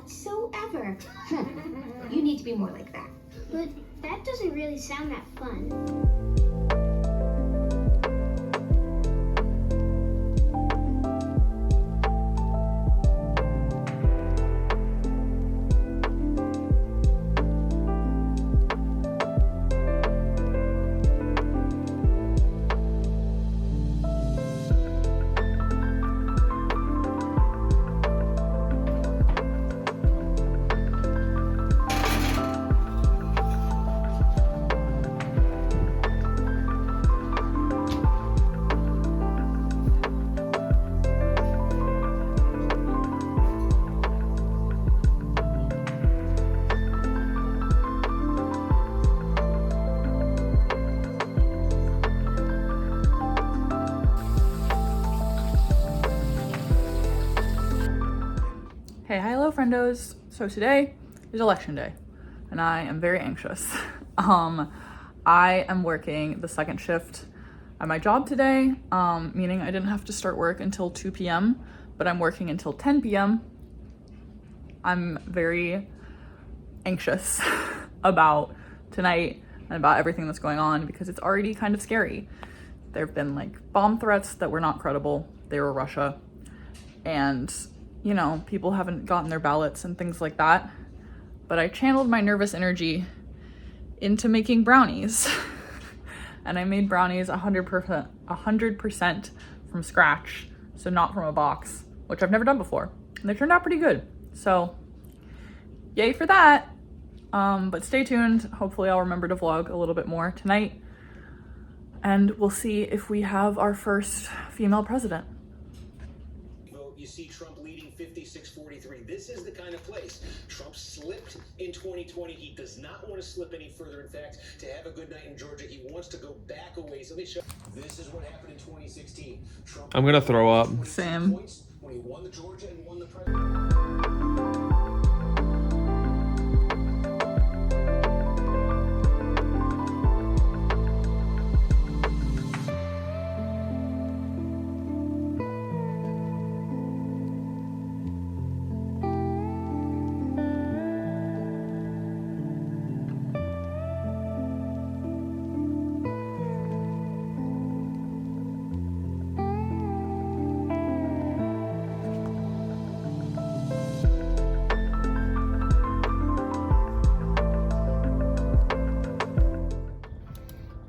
whatsoever. You need to be more like that. But that doesn't really sound that fun. Hey, hello friendos. So today is election day and I am very anxious. I am working the second shift at my job today, meaning I didn't have to start work until 2 p.m., but I'm working until 10 p.m. I'm very anxious about tonight and about everything that's going on because it's already kind of scary. There have been like bomb threats that were not credible. They were Russia, and you know, people haven't gotten their ballots and things like that. But I channeled my nervous energy into making brownies. And I made brownies 100% from scratch, so not from a box, which I've never done before. And they turned out pretty good. So yay for that. But stay tuned. Hopefully I'll remember to vlog a little bit more tonight. And we'll see if we have our first female president. You see Trump leading 56-43. This is the kind of place Trump slipped in 2020. He does not want to slip any further. In fact, to have a good night in Georgia, he wants to go back a ways. Let me show. This is what happened in 2016. Trump. I'm gonna throw up. Same. Points when he won the Georgia and won the president.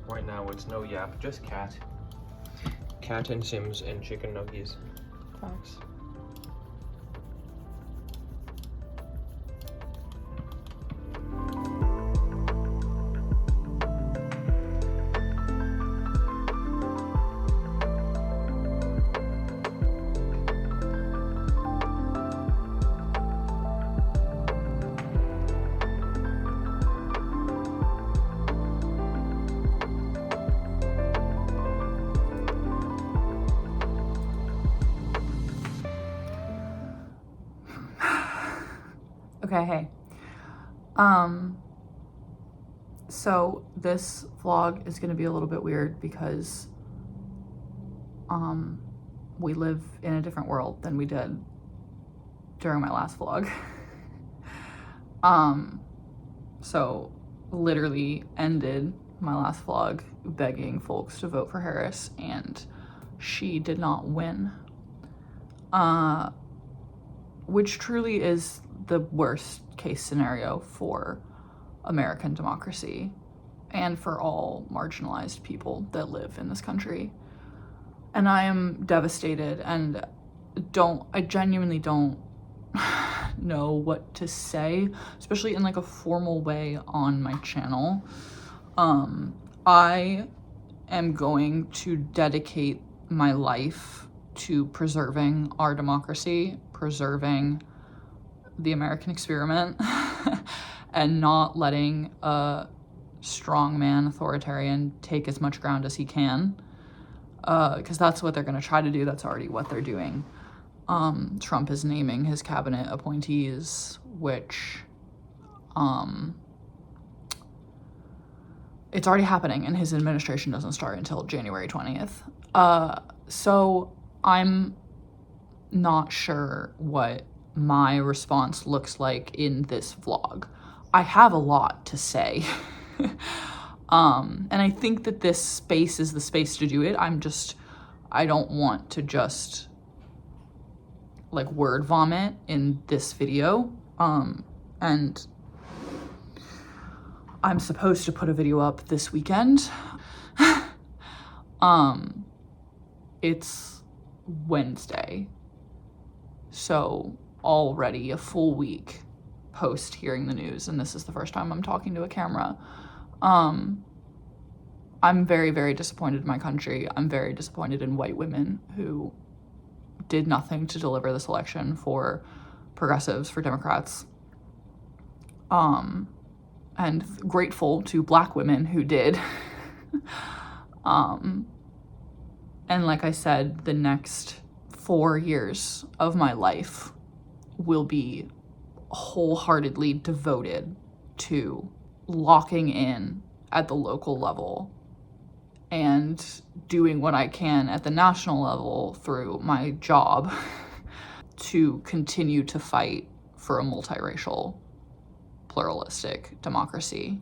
Right now it's no yap, just cat. Cat and Sims and chicken nuggies. Thanks. Okay, hey. So this vlog is gonna be a little bit weird because we live in a different world than we did during my last vlog. So literally ended my last vlog begging folks to vote for Harris, and she did not win. Which truly is the worst case scenario for American democracy and for all marginalized people that live in this country. And I am devastated and I genuinely don't know what to say, especially in like a formal way on my channel. I am going to dedicate my life to preserving our democracy, preserving the American experiment, and not letting a strongman authoritarian take as much ground as he can, because that's what they're going to try to do. That's already what they're doing. Trump is naming his cabinet appointees, which it's already happening, and his administration doesn't start until January 20th. So I'm not sure what my response looks like in this vlog. I have a lot to say. And I think that this space is the space to do it. I don't want to just like word vomit in this video. And I'm supposed to put a video up this weekend. It's Wednesday, so already a full week post hearing the news, and this is the first time I'm talking to a camera. I'm very, very disappointed in my country. I'm very disappointed in white women who did nothing to deliver this election for progressives, for Democrats. And grateful to Black women who did. And like I said, the next 4 years of my life will be wholeheartedly devoted to locking in at the local level and doing what I can at the national level through my job to continue to fight for a multiracial, pluralistic democracy,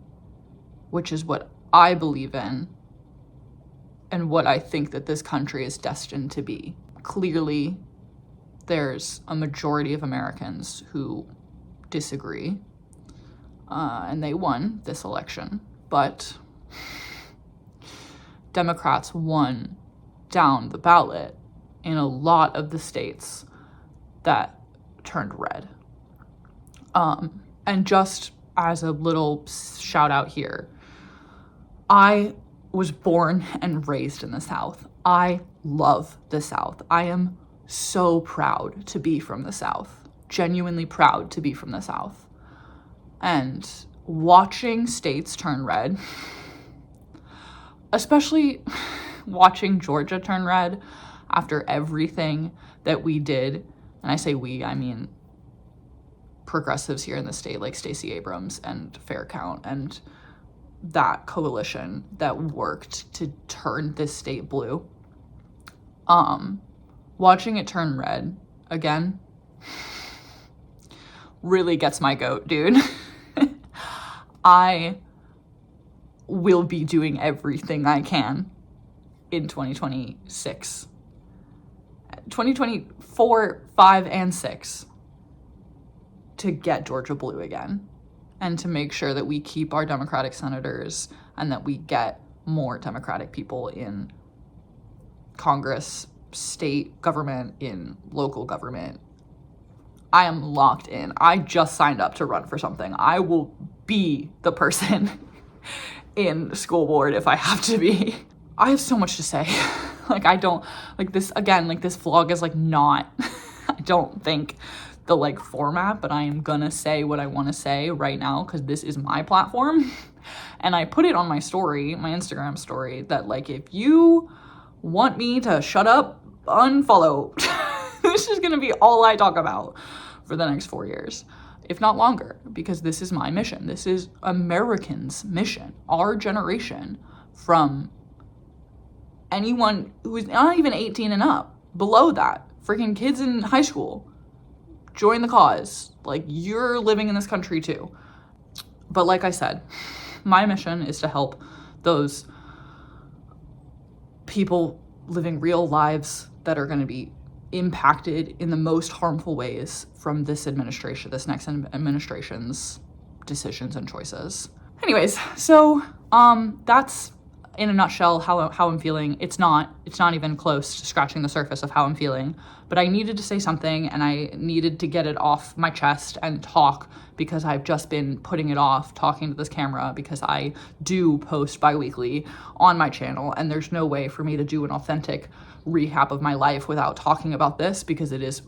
which is what I believe in and what I think that this country is destined to be. Clearly, there's a majority of Americans who disagree, and they won this election, but Democrats won down the ballot in a lot of the states that turned red. And just as a little shout out here, I was born and raised in the South. I love the South. I am so proud to be from the South, genuinely proud to be from the South. And watching states turn red, especially watching Georgia turn red after everything that we did, and I say we, I mean progressives here in the state like Stacey Abrams and Fair Count and that coalition that worked to turn this state blue. Watching it turn red again really gets my goat, dude. I will be doing everything I can in 2026. 2024, 5, and 6 to get Georgia blue again and to make sure that we keep our Democratic senators and that we get more Democratic people in Congress, state government, in local government. I am locked in. I just signed up to run for something. I will be the person in school board if I have to be. I have so much to say. Like, I don't, like this, again, like this vlog is like not, I don't think the like format, but I am gonna say what I want to say right now because this is my platform. And I put it on my story, my Instagram story, that like if you want me to shut up, unfollow. This is gonna be all I talk about for the next 4 years, if not longer, because this is my mission. This is Americans' mission, our generation, from anyone who's not even 18 and up, below that, freaking kids in high school. Join the cause. Like, you're living in this country too. But like I said, my mission is to help those people living real lives that are going to be impacted in the most harmful ways from this administration, this next administration's decisions and choices. Anyways, so that's in a nutshell how I'm feeling. It's not even close to scratching the surface of how I'm feeling, but I needed to say something and I needed to get it off my chest and talk because I've just been putting it off talking to this camera because I do post bi-weekly on my channel and there's no way for me to do an authentic recap of my life without talking about this because it is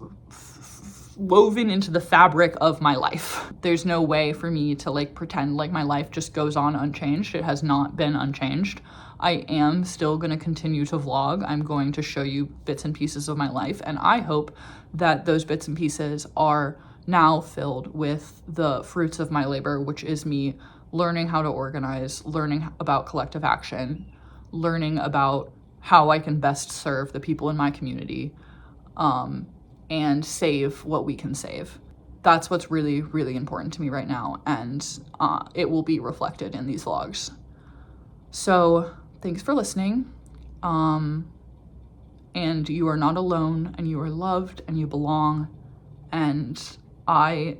woven into the fabric of my life. There's no way for me to like pretend like my life just goes on unchanged. It has not been unchanged. I am still going to continue to vlog. I'm going to show you bits and pieces of my life, and I hope that those bits and pieces are now filled with the fruits of my labor, which is me learning how to organize, learning about collective action, learning about how I can best serve the people in my community, and save what we can save. That's what's really, really important to me right now, and it will be reflected in these vlogs. So thanks for listening. And you are not alone, and you are loved, and you belong, and I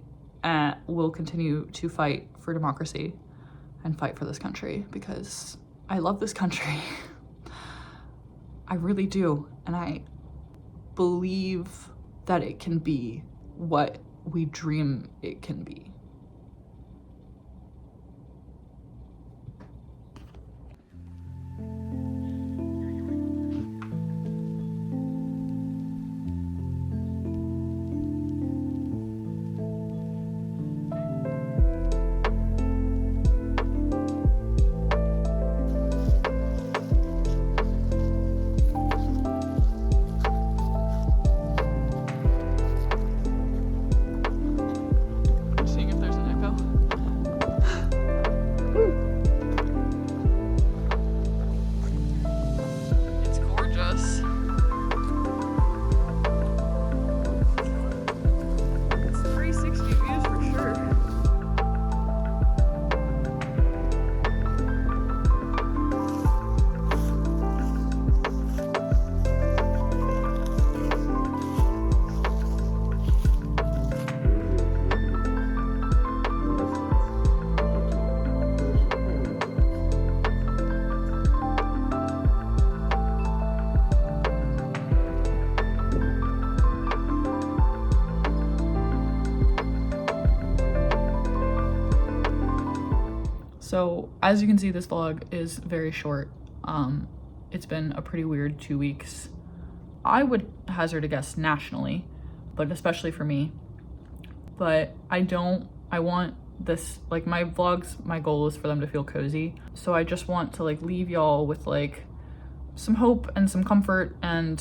will continue to fight for democracy and fight for this country because I love this country. I really do, and I believe that it can be what we dream it can be. Seeing if there's an echo. It's gorgeous. It's 360 views for sure. So as you can see, this vlog is very short. It's been a pretty weird 2 weeks. I would hazard a guess nationally, but especially for me. But I want this, like my vlogs, my goal is for them to feel cozy. So I just want to like leave y'all with like some hope and some comfort, and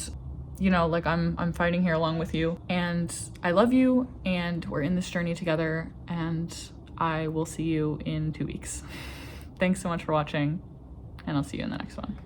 you know, like I'm fighting here along with you, and I love you, and we're in this journey together, and I will see you in 2 weeks. Thanks so much for watching, and I'll see you in the next one.